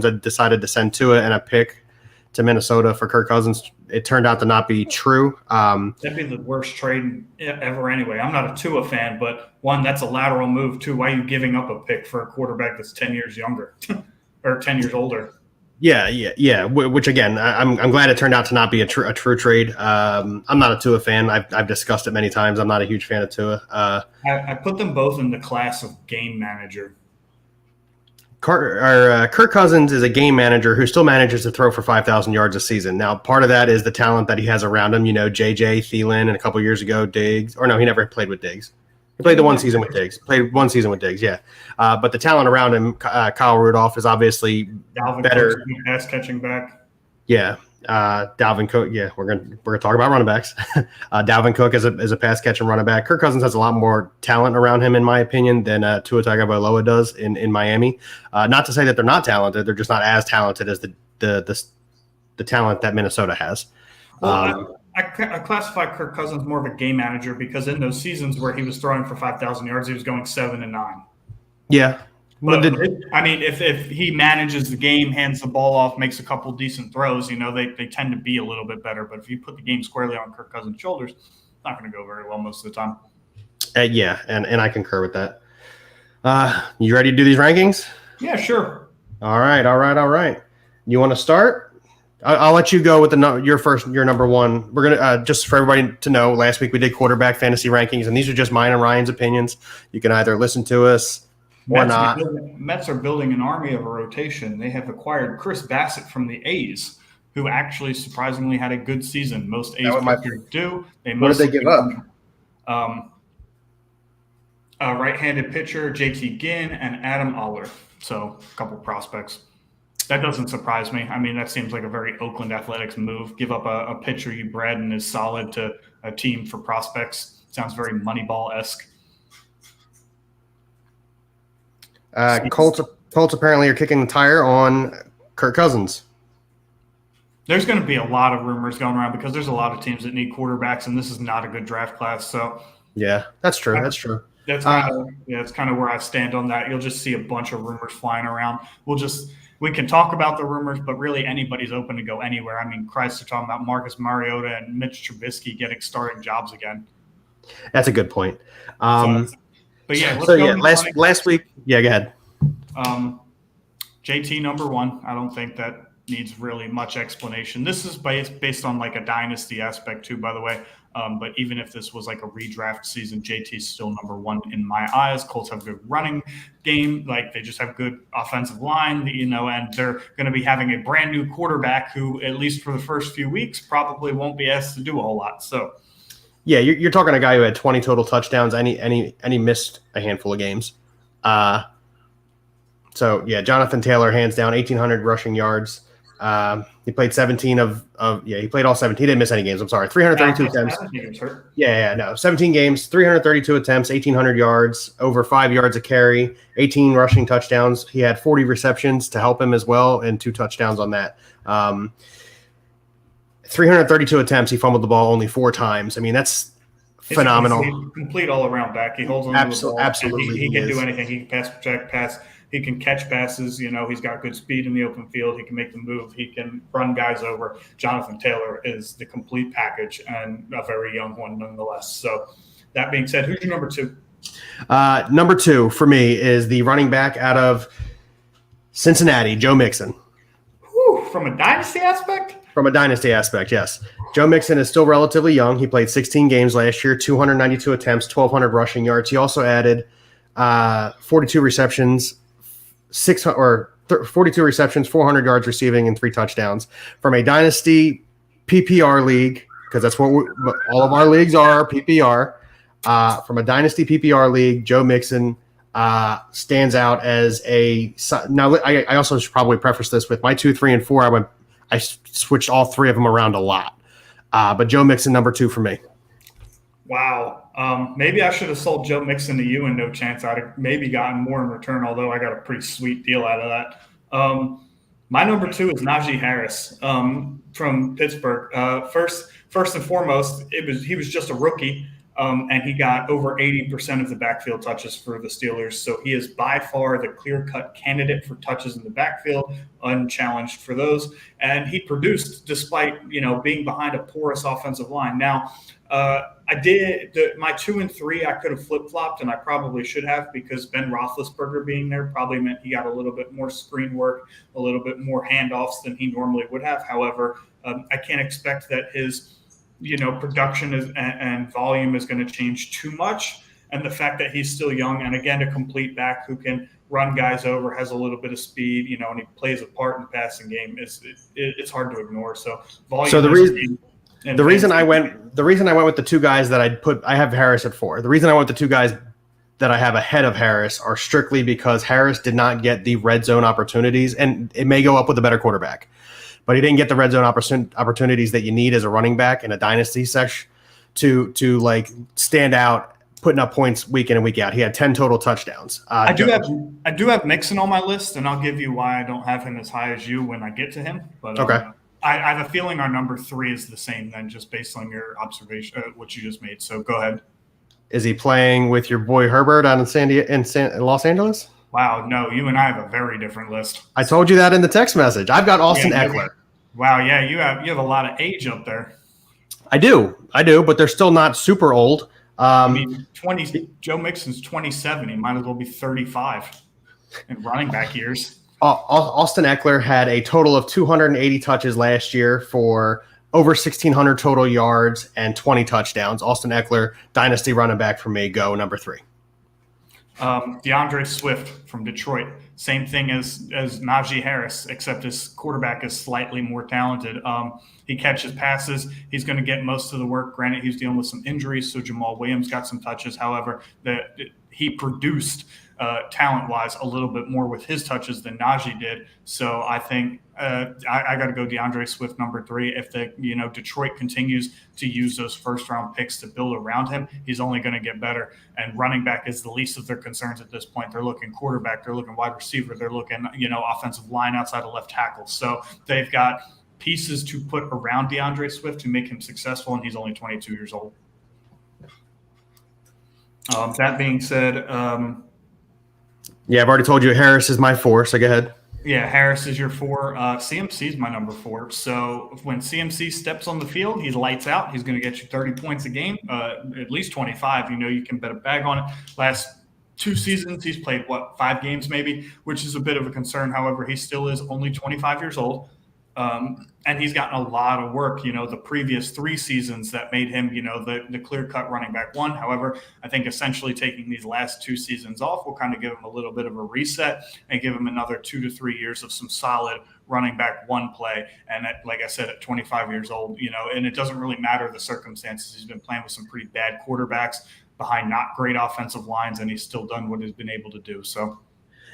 had decided to send Tua and a pick to Minnesota for Kirk Cousins. It turned out to not be true. That'd be the worst trade ever anyway. I'm not a Tua fan, but one, that's a lateral move. Two, why are you giving up a pick for a quarterback that's 10 years younger or 10 years older? Yeah. Which again, I'm glad it turned out to not be a true trade. I'm not a Tua fan. I've discussed it many times. I'm not a huge fan of Tua. I put them both in the class of game manager. Kirk Cousins is a game manager who still manages to throw for 5,000 yards a season. Now, part of that is the talent that he has around him. JJ, Thielen, and a couple years ago, Diggs. Or no, he never played with Diggs. He played one season with Diggs. Yeah. But the talent around him, Kyle Rudolph, is obviously Dalvin better. Cook, pass catching back. Yeah. Dalvin Cook. Yeah, we're gonna talk about running backs. Dalvin Cook is a pass catching running back. Kirk Cousins has a lot more talent around him, in my opinion, than Tua Tagovailoa does in Miami. Not to say that they're not talented; they're just not as talented as the talent that Minnesota has. Well, I classify Kirk Cousins more of a game manager, because in those seasons where he was throwing for 5,000 yards, he was going 7-9. Yeah. But if he manages the game, hands the ball off, makes a couple decent throws, they tend to be a little bit better. But if you put the game squarely on Kirk Cousins' shoulders, it's not going to go very well most of the time. Yeah, and I concur with that. You ready to do these rankings? Yeah, sure. All right. You want to start? I'll let you go with your number one. We're gonna just for everybody to know. Last week we did quarterback fantasy rankings, and these are just mine and Ryan's opinions. You can either listen to us or not. Mets are building an army of a rotation. They have acquired Chris Bassett from the A's, who actually surprisingly had a good season. Most A's pitchers do. What did they give up? A right-handed pitcher, JT Ginn, and Adam Aller. So a couple prospects. That doesn't surprise me. I mean, that seems like a very Oakland Athletics move. Give up a pitcher you bred and is solid to a team for prospects. Sounds very Moneyball-esque. Colts apparently are kicking the tire on Kirk Cousins. There's going to be a lot of rumors going around, because there's a lot of teams that need quarterbacks, and this is not a good draft class. So yeah, that's true. That's kind of where I stand on that. You'll just see a bunch of rumors flying around. We can talk about the rumors, but really anybody's open to go anywhere. I mean, Christ, they're talking about Marcus Mariota and Mitch Trubisky getting starting jobs again. That's a good point. Last week. Yeah, go ahead. JT number one. I don't think that needs really much explanation. This is based on like a dynasty aspect too, by the way. But even if this was like a redraft season, JT's still number one in my eyes. Colts have a good running game. Like, they just have good offensive line, and they're going to be having a brand new quarterback who, at least for the first few weeks, probably won't be asked to do a whole lot. So, yeah, you're talking a guy who had 20 total touchdowns, and he missed a handful of games. So yeah, Jonathan Taylor, hands down, 1,800 rushing yards. He played 17 he played all 17. He didn't miss any games. I'm sorry. 332 attempts. No. 17 games, 332 attempts, 1,800 yards, over 5 yards a carry, 18 rushing touchdowns. He had 40 receptions to help him as well, and 2 touchdowns on that. 332 attempts. He fumbled the ball only 4 times. I mean, that's phenomenal. Complete all-around back. He holds on to the ball. Absolutely. He can do anything. He can pass, project, pass. He can catch passes. He's got good speed in the open field. He can make the move. He can run guys over. Jonathan Taylor is the complete package, and a very young one nonetheless. So that being said, who's your number 2? Number 2 for me is the running back out of Cincinnati, Joe Mixon. From a dynasty aspect? From a dynasty aspect, yes. Joe Mixon is still relatively young. He played 16 games last year, 292 attempts, 1,200 rushing yards. He also added 42 receptions, 400 yards receiving, and 3 touchdowns. From a dynasty PPR league, because that's what all of our leagues are, PPR. From a dynasty PPR league, Joe Mixon stands out as a. Now, I also should probably preface this with my 2, 3, and 4. I switched all 3 of them around a lot, but Joe Mixon number 2 for me. Wow. Maybe I should have sold Joe Mixon to you, and no chance I'd have maybe gotten more in return. Although I got a pretty sweet deal out of that. My number 2 is Naji Harris from Pittsburgh. First and foremost, he was just a rookie. And he got over 80% of the backfield touches for the Steelers. So he is by far the clear-cut candidate for touches in the backfield, unchallenged for those. And he produced despite, being behind a porous offensive line. Now, my 2 and 3, I could have flip-flopped, and I probably should have, because Ben Roethlisberger being there probably meant he got a little bit more screen work, a little bit more handoffs than he normally would have. However, I can't expect that his production and volume is going to change too much. And the fact that he's still young, and again, a complete back who can run guys over, has a little bit of speed, and he plays a part in the passing game, it's hard to ignore. So volume. So the reason I went with the 2 guys that I have Harris at 4. The reason I went with the 2 guys that I have ahead of Harris are strictly because Harris did not get the red zone opportunities, and it may go up with a better quarterback. But he didn't get the red zone opportunities that you need as a running back in a dynasty sesh to like stand out, putting up points week in and week out. He had 10 total touchdowns. I do have Mixon on my list, and I'll give you why I don't have him as high as you when I get to him. But okay. I have a feeling our number 3 is the same then, just based on your observation, what you just made. So go ahead. Is he playing with your boy Herbert out in Los Angeles? Wow, no, you and I have a very different list. I told you that in the text message. I've got Austin Eckler. Wow, yeah, you have a lot of age up there. I do, but they're still not super old. 20. Joe Mixon's 27. He might as well be 35 in running back years. Austin Eckler had a total of 280 touches last year for over 1,600 total yards and 20 touchdowns. Austin Eckler, dynasty running back for me, go number 3. DeAndre Swift from Detroit. Same thing as Naji Harris, except his quarterback is slightly more talented. He catches passes. He's going to get most of the work. Granted, he's dealing with some injuries, so Jamal Williams got some touches. However, he produced talent-wise a little bit more with his touches than Naji did. So I think I got to go DeAndre Swift number 3. If Detroit continues to use those first-round picks to build around him, he's only going to get better. And running back is the least of their concerns at this point. They're looking quarterback, they're looking wide receiver, they're looking offensive line outside of left tackle. So they've got pieces to put around DeAndre Swift to make him successful, and he's only 22 years old. That being said, I've already told you Harris is my 4, so go ahead. Yeah, Harris is your 4. CMC is my number 4. So when CMC steps on the field, he lights out. He's going to get you 30 points a game, at least 25. You can bet a bag on it. Last 2 seasons, he's played, 5 games maybe, which is a bit of a concern. However, he still is only 25 years old. And he's gotten a lot of work, the previous 3 seasons that made him, the clear-cut running back 1. However, I think essentially taking these last 2 seasons off will kind of give him a little bit of a reset and give him another 2 to 3 years of some solid running back 1 play. And like I said, at 25 years old, and it doesn't really matter the circumstances. He's been playing with some pretty bad quarterbacks behind not great offensive lines, and he's still done what he's been able to do. So.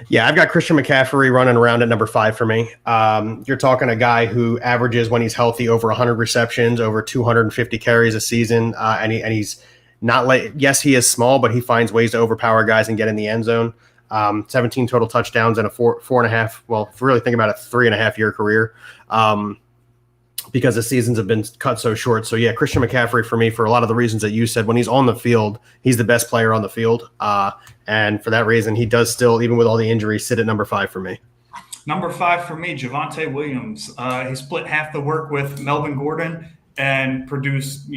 Yeah, I've got Christian McCaffrey running around at number 5 for me. You're talking a guy who averages, when he's healthy, over 100 receptions, over 250 carries a season, and he's not like. Yes, he is small, but he finds ways to overpower guys and get in the end zone. 17 total touchdowns and a 4.5. Well, if you really think about it, 3.5-year career. Because the seasons have been cut so short. So, yeah, Christian McCaffrey for me, for a lot of the reasons that you said, when he's on the field, he's the best player on the field. And for that reason, he does still, even with all the injuries, sit at number 5 for me. Number 5 for me, Javonte Williams. He split half the work with Melvin Gordon and produced,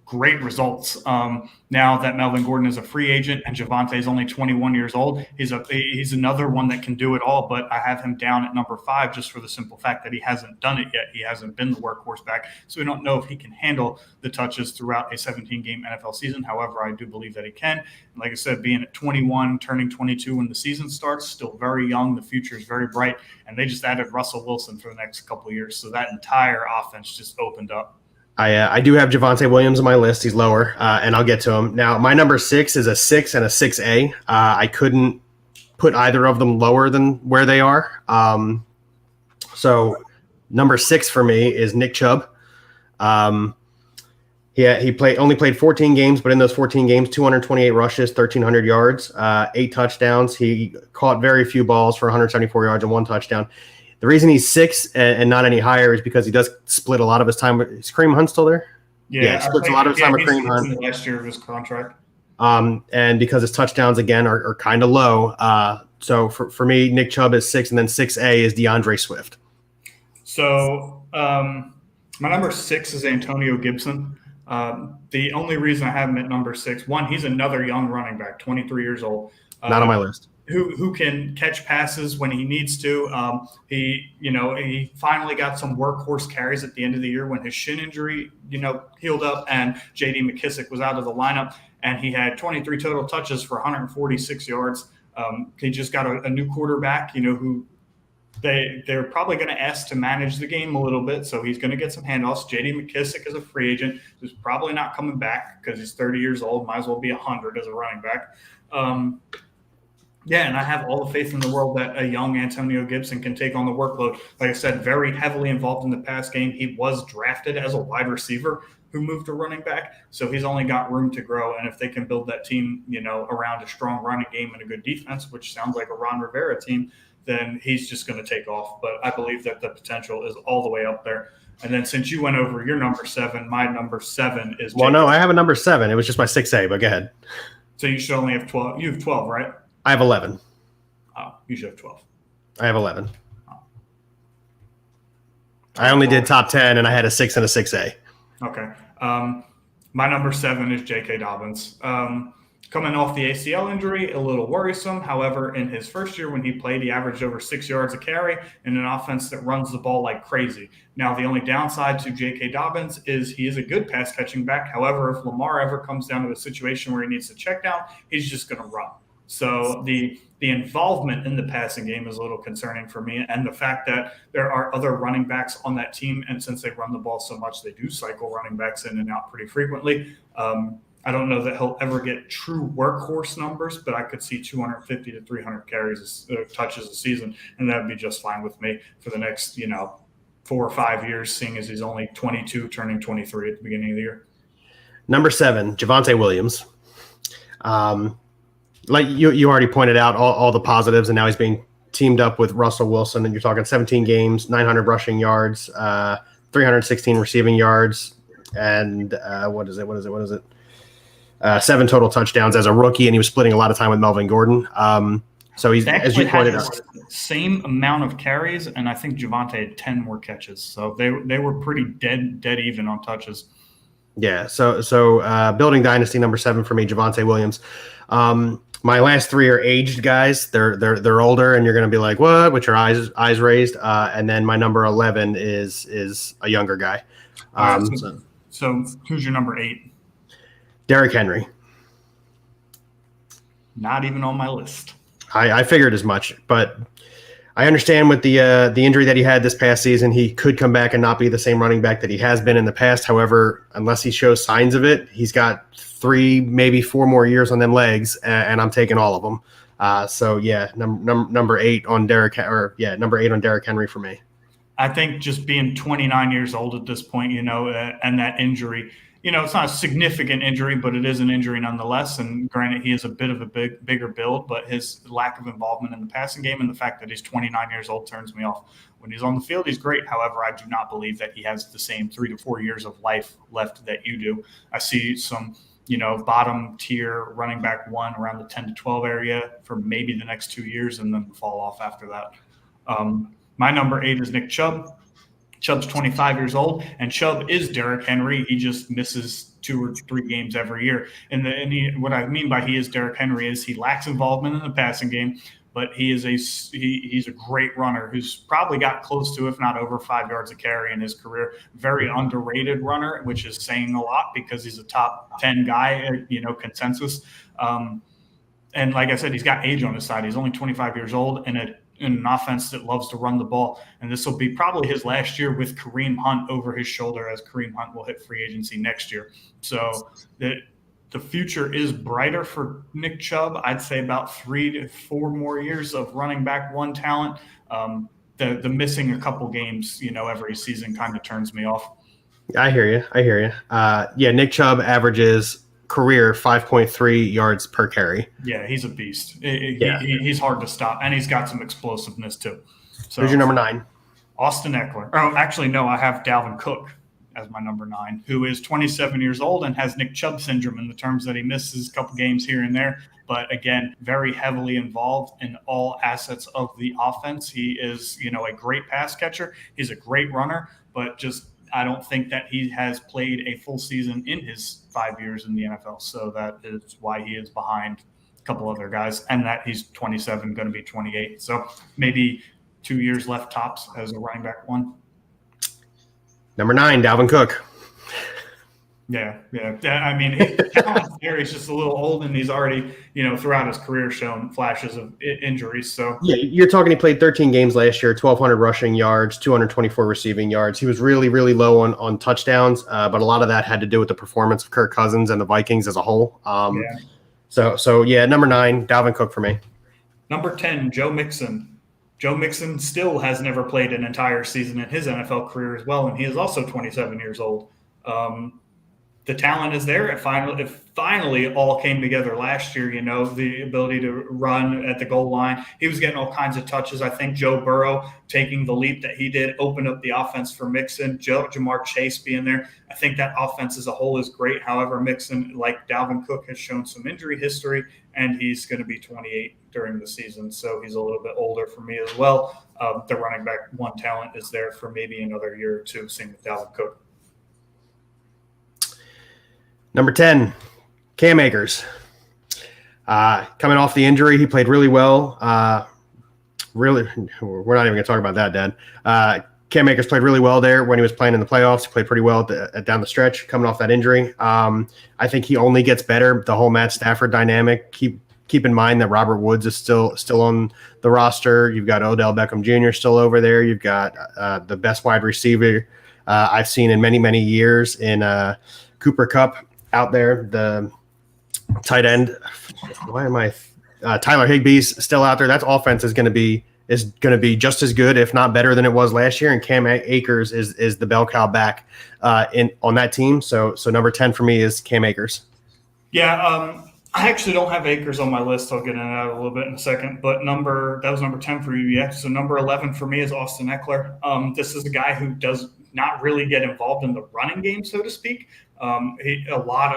great results. Now that Melvin Gordon is a free agent and Javonte is only 21 years old, he's another one that can do it all. But I have him down at number 5 just for the simple fact that he hasn't done it yet. He hasn't been the workhorse back, so we don't know if he can handle the touches throughout a 17-game NFL season. However, I do believe that he can. And like I said, being at 21, turning 22 when the season starts, still very young. The future is very bright, and they just added Russell Wilson for the next couple of years, so that entire offense just opened up. I do have Javonte Williams on my list. He's lower, and I'll get to him. Now, my number 6 is a 6 and a 6A. I couldn't put either of them lower than where they are. So number 6 for me is Nick Chubb. He only played 14 games, but in those 14 games, 228 rushes, 1,300 yards, 8 touchdowns. He caught very few balls for 174 yards and 1 touchdown. The reason he's 6 and not any higher is because he does split a lot of his time. Is Kareem Hunt still there? Yeah, splits a lot of his time with Kareem Hunt. The last year of his contract. And because his touchdowns, again, are kind of low. So for me, Nick Chubb is 6, and then 6A is DeAndre Swift. So my number 6 is Antonio Gibson. The only reason I have him at number 6, one, he's another young running back, 23 years old. Not on my list. Who can catch passes when he needs to. He finally got some workhorse carries at the end of the year when his shin injury, healed up and J.D. McKissick was out of the lineup, and he had 23 total touches for 146 yards. He just got a new quarterback, who they're probably going to ask to manage the game a little bit, so he's going to get some handoffs. J.D. McKissick is a free agent who's probably not coming back because he's 30 years old, might as well be 100 as a running back. Yeah, and I have all the faith in the world that a young Antonio Gibson can take on the workload. Like I said, very heavily involved in the pass game. He was drafted as a wide receiver who moved to running back, so he's only got room to grow. And if they can build that team, around a strong running game and a good defense, which sounds like a Ron Rivera team, then he's just going to take off. But I believe that the potential is all the way up there. And then since you went over your number 7, my number 7 is – Well, no, I have a number 7. It was just my 6A, but go ahead. So you should only have 12. You have 12, right? I have 11. Oh, you should have 12. I have 11. Oh. I only did top 10, and I had a 6 and a 6A. Okay. My number 7 is J.K. Dobbins. Coming off the ACL injury, a little worrisome. However, in his first year when he played, he averaged over 6 yards a carry in an offense that runs the ball like crazy. Now, the only downside to J.K. Dobbins is he is a good pass-catching back. However, if Lamar ever comes down to a situation where he needs to check down, he's just going to run. So the involvement in the passing game is a little concerning for me, and the fact that there are other running backs on that team, and since they run the ball so much, they do cycle running backs in and out pretty frequently. I don't know that he'll ever get true workhorse numbers, but I could see 250 to 300 carries, touches a season, and that would be just fine with me for the next 4 or 5 years, seeing as he's only 22, turning 23 at the beginning of the year. Number 7, Javonte Williams. Like you already pointed out all the positives, and now he's being teamed up with Russell Wilson, and you're talking 17 games, 900 rushing yards, 316 receiving yards, and what is it? 7 total touchdowns as a rookie, and he was splitting a lot of time with Melvin Gordon. So he's, as you pointed out, same amount of carries, and I think Javonte had 10 more catches. So they were pretty dead even on touches. Yeah. So building dynasty number 7 for me, Javonte Williams. My last 3 are aged guys. They're older, and you're going to be like, what? With your eyes raised. And then my number 11 is a younger guy. So who's your number 8? Derrick Henry. Not even on my list. I figured as much, but I understand with the injury that he had this past season, he could come back and not be the same running back that he has been in the past. However, unless he shows signs of it, he's got 3, maybe 4 more years on them legs, and I'm taking all of them. So yeah, number 8 on Derrick Henry for me. I think just being 29 years old at this point, and that injury, it's not a significant injury, but it is an injury nonetheless. And granted, he is a bit of a bigger build, but his lack of involvement in the passing game and the fact that he's 29 years old turns me off. When he's on the field, he's great. However, I do not believe that he has the same 3 to 4 years of life left that you do. I see some, bottom tier running back 1 around the 10 to 12 area for maybe the next 2 years and then fall off after that. My number 8 is Nick Chubb. Chubb's 25 years old, and Chubb is Derrick Henry. He just misses 2 or 3 games every year. What I mean by he is Derrick Henry is he lacks involvement in the passing game, but he's a great runner who's probably got close to, if not over, 5 yards a carry in his career. Very underrated runner, which is saying a lot because he's a top 10 guy, consensus. And like I said, he's got age on his side. He's only 25 years old in an offense that loves to run the ball. And this will be probably his last year with Kareem Hunt over his shoulder, as Kareem Hunt will hit free agency next year. So the future is brighter for Nick Chubb. I'd say about 3 to 4 more years of running back one talent. The missing a couple games, every season kind of turns me off. I hear you. Nick Chubb averages career 5.3 yards per carry. Yeah, he's a beast. He's hard to stop, and he's got some explosiveness too. So, who's your number 9? Austin Eckler. Oh, actually, no, I have Dalvin Cook as my number 9, who is 27 years old and has Nick Chubb syndrome in the terms that he misses a couple games here and there. But again, very heavily involved in all assets of the offense. He is, a great pass catcher. He's a great runner, but I don't think that he has played a full season in his 5 years in the NFL. So that is why he is behind a couple other guys, and that he's 27, going to be 28. So maybe 2 years left tops as a running back one. Number 9, Dalvin Cook. Yeah. I mean, he's just a little old, and he's already, throughout his career shown flashes of injuries. So yeah, you're talking. He played 13 games last year, 1,200 rushing yards, 224 receiving yards. He was really, really low on touchdowns, but a lot of that had to do with the performance of Kirk Cousins and the Vikings as a whole. So number 9, Dalvin Cook for me. Number 10, Joe Mixon. Joe Mixon still has never played an entire season in his NFL career as well, and he is also 27 years old. The talent is there. It finally all came together last year, the ability to run at the goal line. He was getting all kinds of touches. I think Joe Burrow taking the leap that he did opened up the offense for Mixon. Jamar Chase being there. I think that offense as a whole is great. However, Mixon, like Dalvin Cook, has shown some injury history, and he's going to be 28 during the season. So he's a little bit older for me as well. The running back one talent is there for maybe another year or two. Same with Dalvin Cook. Number 10, Cam Akers. Coming off the injury, he played really well. We're not even going to talk about that, Dad. Cam Akers played really well there when he was playing in the playoffs. He played pretty well down the stretch coming off that injury. I think he only gets better. The whole Matt Stafford dynamic. Keep in mind that Robert Woods is still on the roster. You've got Odell Beckham Jr. still over there. You've got the best wide receiver I've seen in many, many years in Cooper Kupp out there. The tight end, Tyler Higbee's still out there. That offense is going to be just as good, if not better, than it was last year. And Cam Akers is the bell cow back on that team. So number 10 for me is Cam Akers. Yeah, I actually don't have Akers on my list. I'll get into that a little bit in a second. But that was number 10 for you, yeah. So number 11 for me is Austin Eckler. This is a guy who does not really get involved in the running game, so to speak. A lot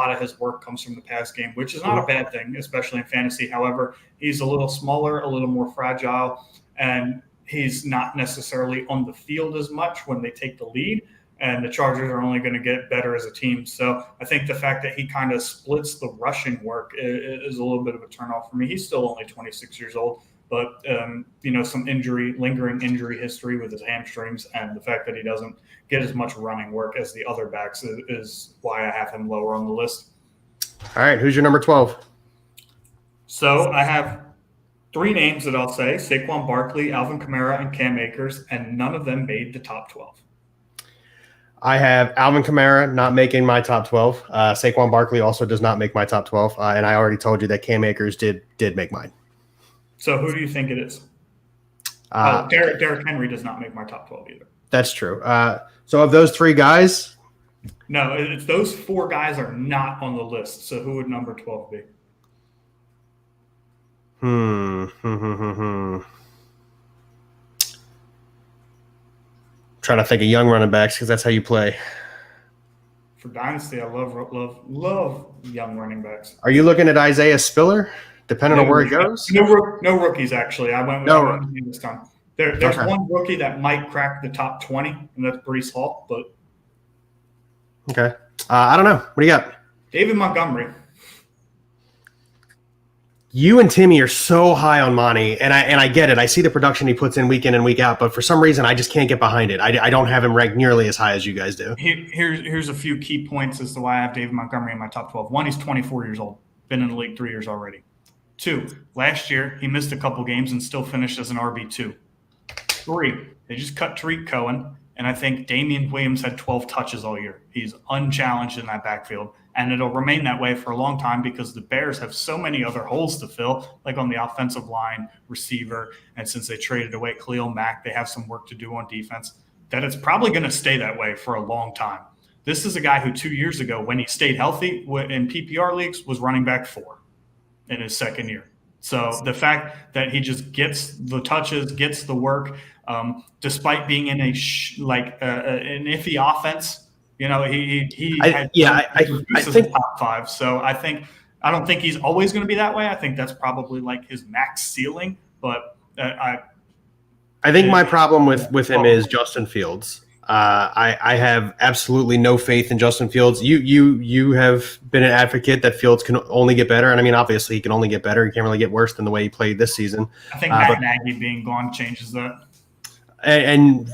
of his work comes from the pass game, which is not a bad thing, especially in fantasy. However, he's a little smaller, a little more fragile, and he's not necessarily on the field as much when they take the lead. And the Chargers are only going to get better as a team. So I think the fact that he kind of splits the rushing work is a little bit of a turnoff for me. He's still only 26 years old, but some lingering injury history with his hamstrings, and the fact that he doesn't get as much running work as the other backs is why I have him lower on the list. All right, who's your number 12? So I have 3 names that I'll say: Saquon Barkley, Alvin Kamara, and Cam Akers, and none of them made the top 12. I have Alvin Kamara not making my top 12. Saquon Barkley also does not make my top 12. And I already told you that Cam Akers did make mine. So who do you think it is? Derrick Henry does not make my top 12 either. That's true. So of those 3 guys? No, it's those 4 guys are not on the list. So who would number 12 be? Trying to think of young running backs because that's how you play. For Dynasty, I love young running backs. Are you looking at Isaiah Spiller, depending on where it goes? No rookies, actually. I went with this time. There's one rookie that might crack the top 20, and that's Breece Hall. But okay, I don't know. What do you got? David Montgomery. You and Timmy are so high on Monty, and I get it. I see the production he puts in week in and week out, but for some reason, I just can't get behind it. I don't have him ranked nearly as high as you guys do. Here's a few key points as to why I have David Montgomery in my top 12. One, he's 24 years old, been in the league 3 years already. 2, last year, he missed a couple games and still finished as an RB2. 3, they just cut Tariq Cohen, and I think Damian Williams had 12 touches all year. He's unchallenged in that backfield, and it'll remain that way for a long time because the Bears have so many other holes to fill, like on the offensive line, receiver, and since they traded away Khalil Mack, they have some work to do on defense, that it's probably going to stay that way for a long time. This is a guy who 2 years ago, when he stayed healthy in PPR leagues, was running back 4 in his second year. So the fact that he just gets the touches, gets the work, despite being in an iffy offense, he I think top 5. So I don't think he's always going to be that way. I think that's probably like his max ceiling. But I think my problem with him is Justin Fields. I have absolutely no faith in Justin Fields. You have been an advocate that Fields can only get better, and I mean, obviously, he can only get better. He can't really get worse than the way he played this season. I think Nagy being gone changes that. And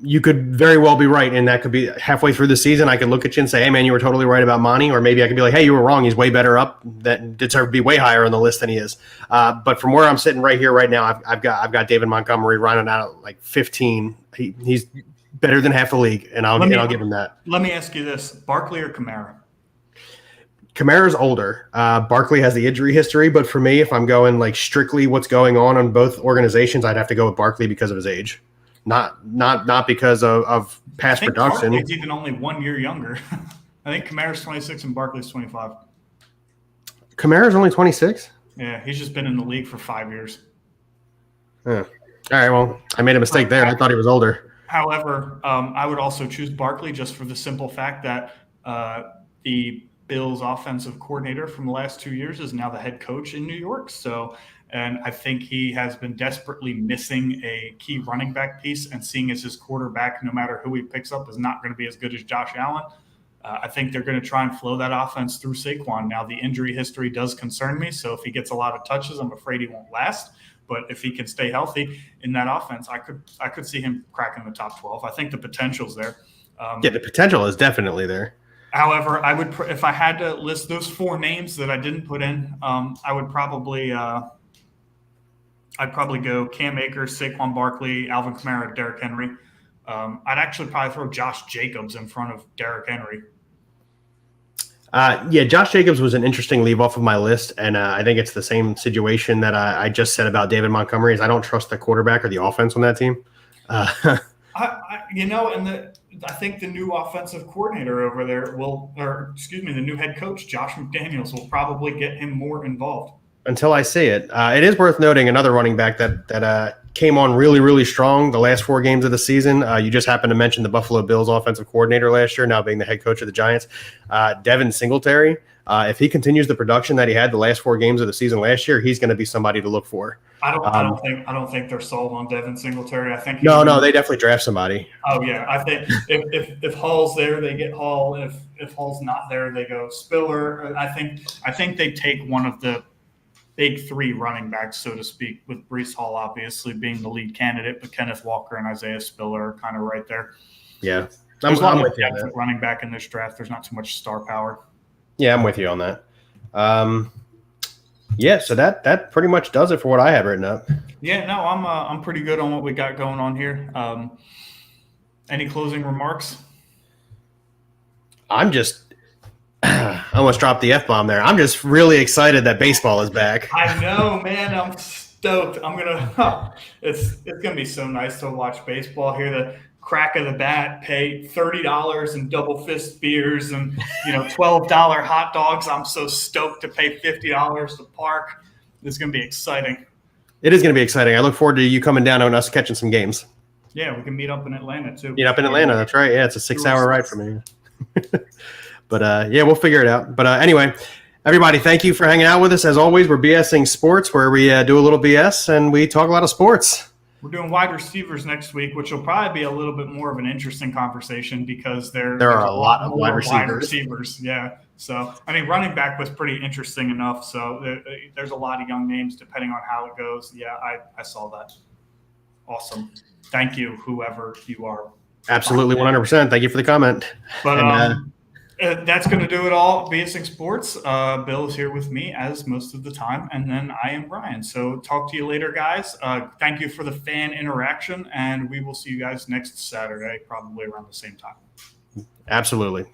you could very well be right, and that could be halfway through the season. I could look at you and say, "Hey, man, you were totally right about Monty," or maybe I could be like, "Hey, you were wrong. He's way better up. That deserves to be way higher on the list than he is." But from where I'm sitting right here, right now, I've got David Montgomery running out at like 15. He's better than half the league, and I'll give him that. Let me ask you this: Barkley or Kamara? Kamara's older. Barkley has the injury history, but for me, if I'm going like strictly what's going on both organizations, I'd have to go with Barkley because of his age, not because of past production. Barkley's even only 1 year younger. I think Kamara's 26 and Barkley's 25. Kamara's only 26? Yeah, he's just been in the league for 5 years. Yeah. All right, well, I made a mistake there. I thought he was older. However, I would also choose Barkley just for the simple fact that the Bills offensive coordinator from the last 2 years is now the head coach in New York. And I think he has been desperately missing a key running back piece, and seeing as his quarterback, no matter who he picks up, is not going to be as good as Josh Allen. I think they're going to try and flow that offense through Saquon. Now, the injury history does concern me, so if he gets a lot of touches, I'm afraid he won't last. But if he can stay healthy in that offense, I could see him cracking the top 12. I think the potential's there. The potential is definitely there. However, if I had to list those 4 names that I didn't put in, I would probably I'd probably go Cam Akers, Saquon Barkley, Alvin Kamara, Derrick Henry. I'd actually probably throw Josh Jacobs in front of Derrick Henry. Josh Jacobs was an interesting leave off of my list, and I think it's the same situation that I just said about David Montgomery. Is I don't trust the quarterback or the offense on that team. I think the new offensive coordinator over there the new head coach, Josh McDaniels, will probably get him more involved. Until I see it. It is worth noting another running back that came on really, really strong the last 4 games of the season. You just happened to mention the Buffalo Bills offensive coordinator last year, now being the head coach of the Giants, Devin Singletary. If he continues the production that he had the last 4 games of the season last year, he's going to be somebody to look for. I don't think they're sold on Devin Singletary. I think no, they definitely draft somebody. Oh yeah, I think if Hall's there, they get Hall. If Hall's not there, they go Spiller. I think they take one of the big 3 running backs, so to speak, with Breece Hall obviously being the lead candidate, but Kenneth Walker and Isaiah Spiller are kind of right there. Yeah, I'm with you on that. Running back in this draft, there's not too much star power. Yeah, I'm with you on that. So that pretty much does it for what I had written up. Yeah, no, I'm pretty good on what we got going on here. Any closing remarks? I'm just I almost dropped the F-bomb there. I'm just really excited that baseball is back. I know, man. I'm stoked. It's gonna be so nice to watch baseball, hear the crack of the bat, pay $30 in double fist beers and $12 hot dogs. I'm so stoked to pay $50 to park. This is gonna be exciting. It is gonna be exciting. I look forward to you coming down and us catching some games. Yeah, we can meet up in Atlanta too. Meet up in Atlanta. That's right. Yeah, it's a 6-hour ride from here. But we'll figure it out. But anyway, everybody, thank you for hanging out with us. As always, we're BSing Sports, where we do a little BS and we talk a lot of sports. We're doing wide receivers next week, which will probably be a little bit more of an interesting conversation because there are a lot of wide receivers. Yeah. So, I mean, running back was pretty interesting enough. So there's a lot of young names depending on how it goes. Yeah, I saw that. Awesome. Thank you, whoever you are. Absolutely, 100%. Thank you for the comment. But that's going to do it all. BSing Sports. Bill is here with me as most of the time, and then I am Ryan. So talk to you later, guys. Thank you for the fan interaction, and we will see you guys next Saturday, probably around the same time. Absolutely.